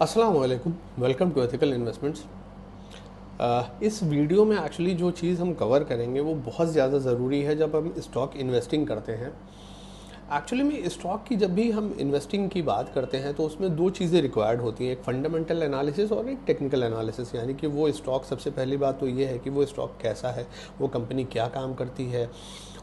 अस्सलाम वालेकुम, welcome to ethical investments. इस वीडियो में एक्चुअली जो चीज़ हम कवर करेंगे वो बहुत ज़्यादा ज़रूरी है जब हम स्टॉक इन्वेस्टिंग करते हैं। एक्चुअली में स्टॉक की जब भी हम इन्वेस्टिंग की बात करते हैं तो उसमें दो चीज़ें रिक्वायर्ड होती हैं, एक फंडामेंटल एनालिसिस और एक टेक्निकल एनालिसिस। यानी कि वो स्टॉक, सबसे पहली बात तो ये है कि वो स्टॉक कैसा है, वो कंपनी क्या काम करती है,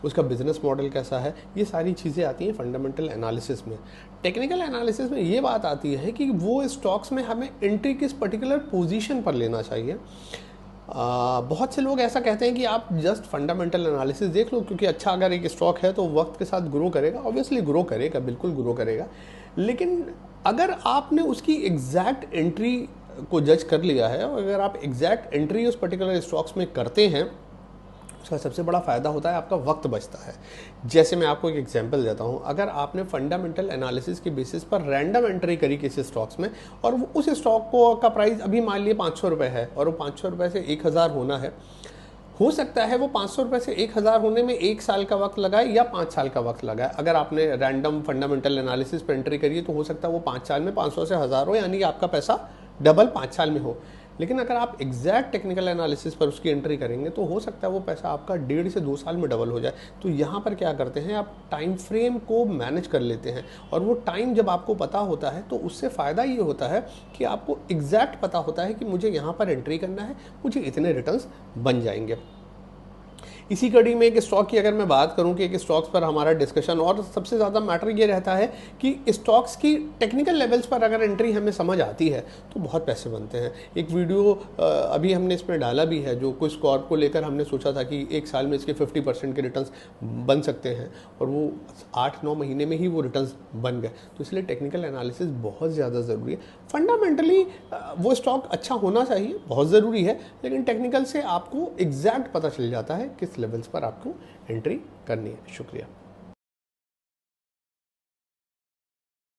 उसका बिजनेस मॉडल कैसा है, ये सारी चीज़ें आती हैं फंडामेंटल एनालिसिस में। टेक्निकल एनालिसिस में ये बात आती है कि वो स्टॉक्स में हमें एंट्री किस पर्टिकुलर पोजीशन पर लेना चाहिए। बहुत से लोग ऐसा कहते हैं कि आप जस्ट फंडामेंटल एनालिसिस देख लो, क्योंकि अच्छा अगर एक स्टॉक है तो वक्त के साथ ग्रो करेगा, ऑब्वियसली ग्रो करेगा, बिल्कुल ग्रो करेगा। लेकिन अगर आपने उसकी एग्जैक्ट एंट्री को जज कर लिया है और अगर आप एग्जैक्ट एंट्री उस पर्टिकुलर स्टॉक्स में करते हैं, उसका सबसे बड़ा फ़ायदा होता है आपका वक्त बचता है। जैसे मैं आपको एक एग्जांपल देता हूँ, अगर आपने फंडामेंटल एनालिसिस के बेसिस पर रैंडम एंट्री करी किसी स्टॉक्स में और वो उस स्टॉक को का प्राइस अभी मान लिए 500 रुपये है और वो 500 रुपये से 1000 होना है, हो सकता है वो 500 रुपये से 1000 होने में 1 साल का वक्त लगाए या 5 साल का वक्त लगाए। अगर आपने रैंडम फंडामेंटल एनालिसिस पर एंट्री करी है तो हो सकता है वो 5 साल में 500 से 1000 हो, यानी कि आपका पैसा डबल 5 साल में हो। लेकिन अगर आप एग्जैक्ट टेक्निकल एनालिसिस पर उसकी एंट्री करेंगे तो हो सकता है वो पैसा आपका 1.5 से 2 साल में डबल हो जाए। तो यहाँ पर क्या करते हैं, आप टाइम फ्रेम को मैनेज कर लेते हैं और वो टाइम जब आपको पता होता है तो उससे फ़ायदा ये होता है कि आपको एग्जैक्ट पता होता है कि मुझे यहाँ पर एंट्री करना है, मुझे इतने रिटर्न्स बन जाएंगे। इसी कड़ी में एक स्टॉक की अगर मैं बात करूं कि एक स्टॉक्स पर हमारा डिस्कशन और सबसे ज़्यादा मैटर ये रहता है कि स्टॉक्स की टेक्निकल लेवल्स पर अगर एंट्री हमें समझ आती है तो बहुत पैसे बनते हैं। एक वीडियो अभी हमने इसमें डाला भी है, जो कुछ स्कॉर्प को लेकर हमने सोचा था कि एक साल में इसके 50% के रिटर्न्स बन सकते हैं और वो 8-9 महीने में ही वो रिटर्न्स बन गए। तो इसलिए टेक्निकल एनालिसिस बहुत ज़्यादा ज़रूरी है। फंडामेंटली वो स्टॉक अच्छा होना चाहिए, बहुत ज़रूरी है, लेकिन टेक्निकल से आपको एग्जैक्ट पता चल जाता है किस लेवल्स पर आपको एंट्री करनी है। शुक्रिया।